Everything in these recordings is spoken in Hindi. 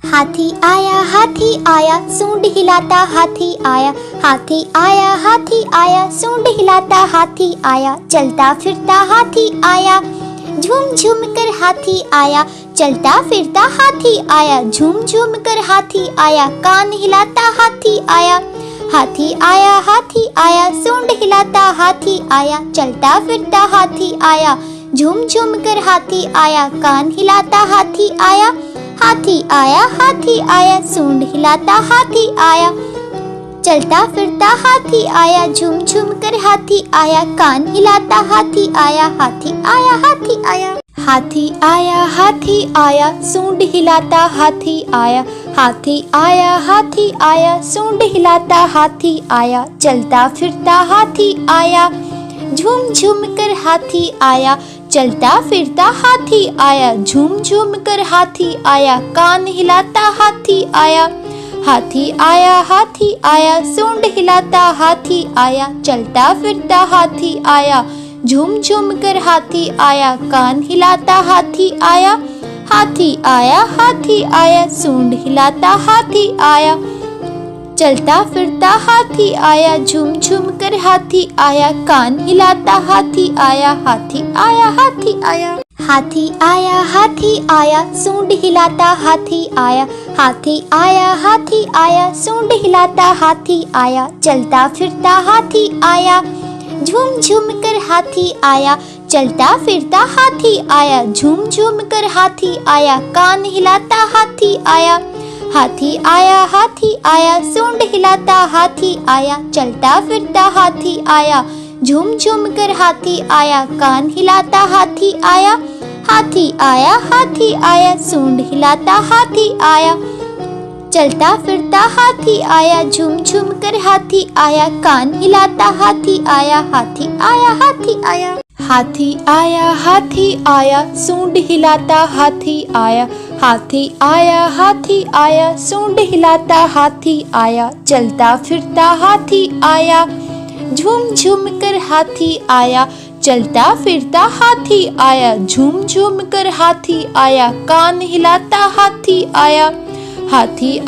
हाथी आया सूंड हिलाता हाथी आया। हाथी आया सूंड हिलाता हाथी आया। चलता फिरता हाथी आया, झूम झूम कर हाथी आया। चलता फिरता हाथी आया, झूम झूम कर हाथी आया। कान हिलाता हाथी आया। हाथी आया सूंड हिलाता हाथी आया। चलता फिरता हाथी आया, झूम झूम कर हाथी आया। कान हिलाता हाथी आया। हाथी आया सूंड हिलाता हाथी आया। चलता फिरता हाथी आया, झूम झूम कर हाथी आया। कान हिलाता हाथी आया। हाथी आया। हाथी आया सूंड हिलाता हाथी आया। हाथी आया सूंड हिलाता हाथी आया। चलता फिरता हाथी आया, झूम झूम कर हाथी आया। चलता फिरता हाथी आया, झूम झूम कर हाथी आया। कान हिलाता हाथी आया। हाथी आया सूंड हिलाता हाथी आया। चलता फिरता हाथी आया, झूम झूम कर हाथी आया। कान हिलाता हाथी आया। हाथी आया सूंड हिलाता हाथी आया। चलता फिरता हाथी आया, झूम झूम कर हाथी आया। कान हिलाता हाथी आया। हाथी आया सूंड हिलाता हाथी आया। हाथी आया सूंड हिलाता हाथी आया। चलता फिरता हाथी आया, झूम झूम कर हाथी आया। चलता फिरता हाथी आया, झूम झूम कर हाथी आया। कान हिलाता हाथी आया। हाथी आया सूंड हिलाता हाथी आया। चलता फिरता हाथी आया, झूम झूम कर हाथी आया। कान हिलाता हाथी आया। हाथी आया सूंड हिलाता हाथी आया। चलता फिरता हाथी आया, झूम झूम कर हाथी आया। कान हिलाता हाथी आया। हाथी आया सूंड हिलाता हाथी आया। हाथी आया सूंड हिलाता हाथी आया। चलता फिरता हाथी आया, झूम झूम कर हाथी आया। चलता फिरता हाथी आया, झूम झूम कर हाथी आया। कान हिलाता हाथी आया। हाथी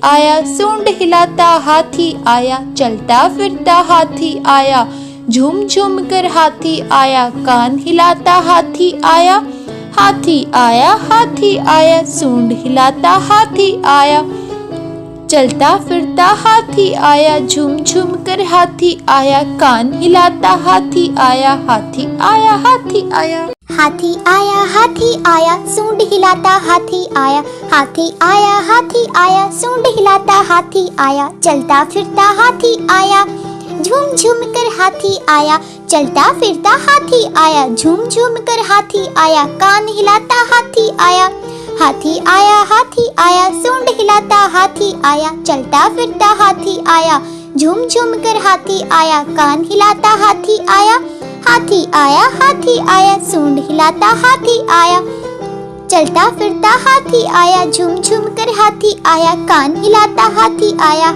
आया सूंड हिलाता हाथी आया। चलता फिरता हाथी आया, झूम झूम कर हाथी आया। कान हिलाता हाथी आया। हाथी आया सूंड हिलाता हाथी आया। चलता फिरता हाथी आया, झूम झूम कर हाथी आया। कान हिलाता हाथी आया। हाथी आया सूंड हिलाता हाथी आया। हाथी आया सूंड हिलाता हाथी आया। चलता फिरता हाथी आया, झूम झूम कर हाथी आया। चलता फिरता हाथी आया, झूम झूम कर हाथी आया। कान हिलाता हाथी आया। हाथी आया सूंड हिलाता हाथी आया। चलता फिरता हाथी आया, झूम झूम कर हाथी आया। कान हिलाता हाथी आया। हाथी आया सूंड हिलाता हाथी आया। चलता फिरता हाथी आया, झूम झूम कर हाथी आया। कान हिलाता हाथी आया।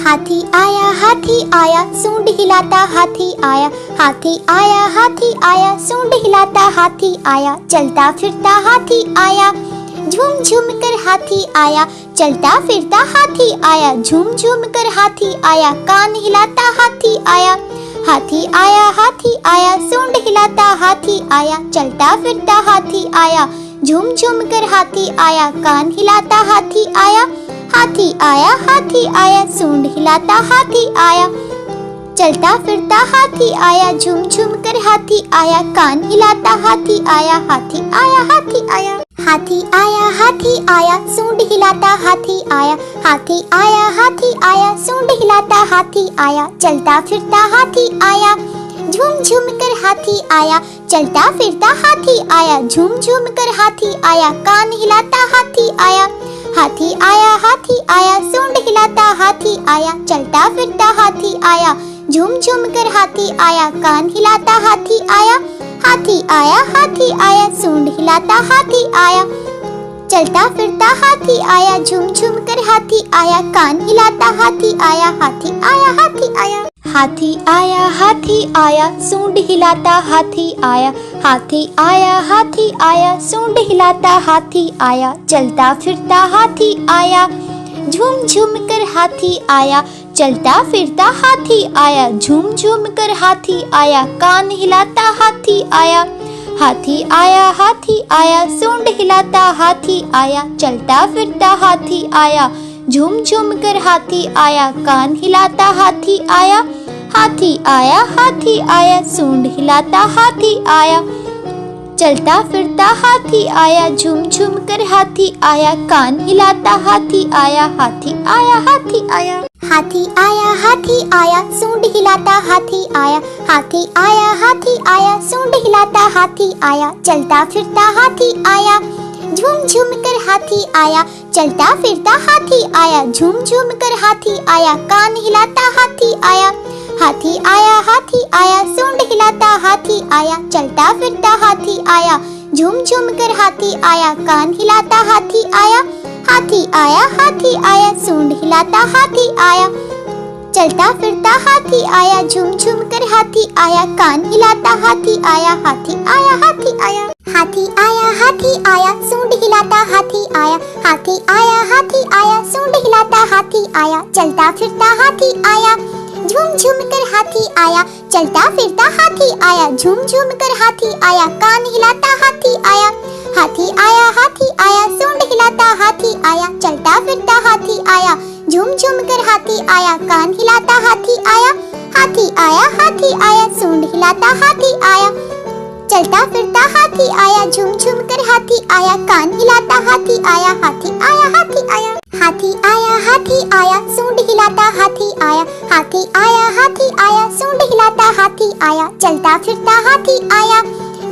हाथी आया सूंड हिलाता हाथी आया। हाथी आया सूंड हिलाता हाथी आया। चलता फिरता हाथी आया, झूम झूम कर हाथी आया। चलता फिरता हाथी आया, झूम झूम कर हाथी आया। कान हिलाता हाथी आया। हाथी आया सूंड हिलाता हाथी आया। चलता फिरता हाथी आया, झूम झूम कर हाथी आया। कान हिलाता हाथी आया। हाथी आया सूंड हिलाता हाथी आया। चलता फिरता हाथी आया, झूम झूम कर हाथी आया। कान हिलाता हाथी आया। हाथी आया सूंड हिलाता हाथी आया। हाथी आया सूंड हिलाता हाथी आया। चलता फिरता हाथी आया, झूम झूम कर हाथी आया। चलता फिरता हाथी आया, झूम झूम कर हाथी आया। कान हिलाता हाथी आया। हाथी आया सूंड हिलाता हाथी आया। चलता फिरता हाथी आया, झूम झूम कर हाथी आया। कान हिलाता हाथी आया। हाथी आया सूंड हिलाता हाथी आया। चलता फिरता हाथी आया, झूम झूम कर हाथी आया। कान हिलाता हाथी आया। हाथी आया। हाथी आया सूंड हिलाता हाथी आया। हाथी आया सूंड हिलाता हाथी आया। चलता फिरता हाथी आया, झूम झूम कर हाथी आया। चलता फिरता हाथी आया, झूम झूम कर हाथी आया। कान हिलाता हाथी आया। हाथी आया सूंड हिलाता हाथी आया। चलता फिरता हाथी आया, झूम झूम कर हाथी आया। कान हिलाता हाथी आया। हाथी आया सूंड हिलाता हाथी आया। चलता फिरता हाथी आया, झूम झूम कर हाथी आया। कान हिलाता हाथी आया। हाथी आया सूंड हिलाता हाथी आया। हाथी आया सूंड हिलाता हाथी आया। चलता फिरता हाथी आया, झूम झूम कर हाथी आया। चलता फिरता हाथी आया, झूम झूम कर हाथी आया। कान हिलाता हाथी आया। हाथी आया सूंड हिलाता हाथी आया। चलता फिरता हाथी आया, झूम झूम कर हाथी आया। कान हिलाता हाथी आया। हाथी आया सूंड हिलाता हाथी आया। चलता फिरता हाथी आया, झूम झूम कर हाथी आया। कान हिलाता हाथी आया। हाथी आया सूंड हिलाता हाथी आया। हाथी आया सूंड हिलाता हाथी आया। चलता फिरता हाथी आया, झूम झूम कर हाथी आया। चलता फिरता हाथी आया, झूम झूम कर हाथी आया। कान हिलाता हाथी आया। हाथी आया सूंड हिलाता हाथी आया। चलता फिरता हाथी आया, झूम झूम कर हाथी आया। कान हिलाता हाथी आया। हाथी आया सूंड हिलाता हाथी आया। चलता फिरता हाथी आया, झूम झूम कर हाथी आया। कान हिलाता हाथी आया। हाथी आया सूंड हिलाता हाथी आया। हाथी आया सूंड हिलाता हाथी आया। चलता फिरता हाथी आया,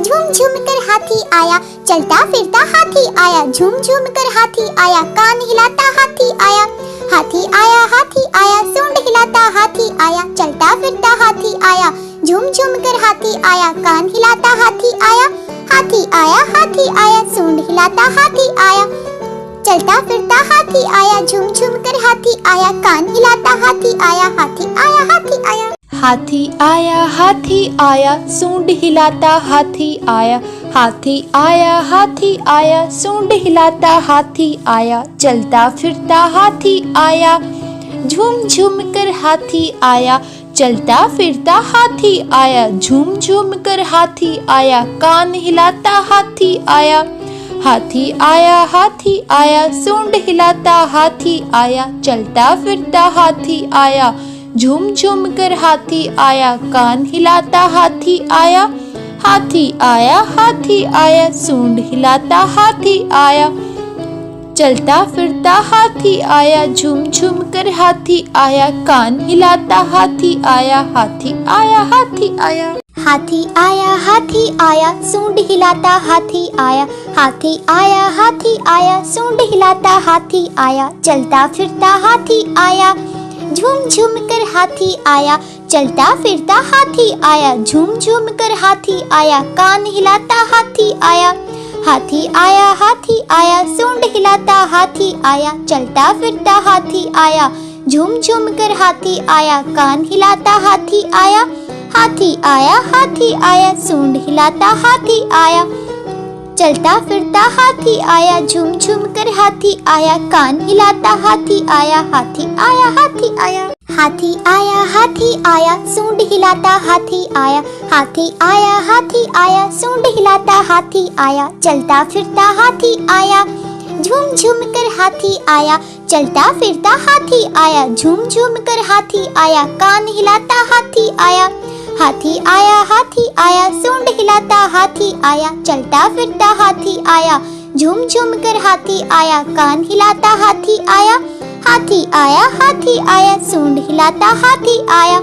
झूम झूम कर हाथी आया। चलता फिरता हाथी आया, झूम झूम कर हाथी आया। कान हिलाता हाथी आया। हाथी आया सूंड हिलाता हाथी आया। चलता फिरता हाथी आया, झूम झूम कर हाथी आया। कान हिलाता हाथी आया। हाथी आया सूंड हिलाता हाथी आया। चलता फिरता हाथी आया, झूम झूम कर हाथी आया। कान हिलाता हाथी आया। हाथी आया सूंड हिलाता हाथी आया। हाथी आया सूंड हिलाता हाथी आया। चलता फिरता हाथी आया, झूम झूम कर हाथी आया। चलता फिरता हाथी आया, झूम झूम कर हाथी आया। कान हिलाता हाथी आया। हाथी आया सूंड हिलाता हाथी आया। चलता फिरता हाथी आया, झूम झूम कर हाथी आया। कान हिलाता हाथी आया। हाथी आया सूंड हिलाता हाथी आया। चलता फिरता हाथी आया, झूम झूम कर हाथी आया। कान हिलाता हाथी आया। हाथी आया सूंड हिलाता हाथी आया। हाथी आया सूंड हिलाता हाथी आया। चलता फिरता हाथी आया, झूम झूम कर हाथी आया। चलता फिरता हाथी आया, झूम झूम कर हाथी आया। कान हिलाता हाथी आया। हाथी आया सूंड हिलाता हाथी आया। चलता फिरता हाथी आया, झूम झूम कर हाथी आया। कान हिलाता हाथी आया। हाथी आया सूंड हिलाता हाथी आया। चलता फिरता हाथी आया, झूम झूम कर हाथी आया। कान हिलाता हाथी आया। हाथी आया सूंड हिलाता हाथी आया। हाथी आया सूंड हिलाता हाथी आया। चलता फिरता हाथी आया, झूम झूम कर हाथी आया। चलता फिरता हाथी आया, झूम झूम कर हाथी आया। कान हिलाता हाथी आया। हाथी आया सूंड हिलाता हाथी आया। चलता फिरता हाथी आया, झूम झूम कर हाथी आया। कान हिलाता हाथी आया। हाथी आया सूंड हिलाता हाथी आया।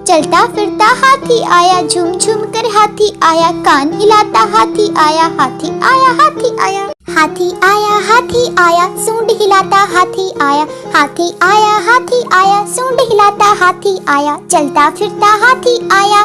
चलता फिरता हाथी आया, झूम झूम कर हाथी आया। कान हिलाता हाथी आया। हाथी आया सूंड हिलाता हाथी आया। हाथी आया सूंड हिलाता हाथी आया। चलता फिरता हाथी आया,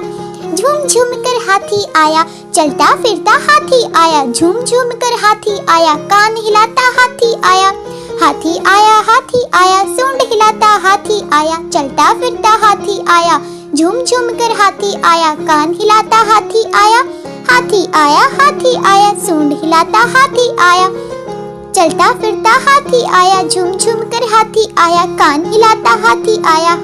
झूम झूम कर हाथी आया। चलता फिरता हाथी आया, झूम झूम कर हाथी आया। कान हिलाता हाथी आया। हाथी आया सूंड हिलाता हाथी आया, चलता फिरता हाथी आया, झूम झूम कर हाथी आया, कान हिलाता हाथी आया सूंड हिलाता हाथी आया, चलता फिरता हाथी आया, झूम झूम कर हाथी आया, कान हिलाता हाथी आया।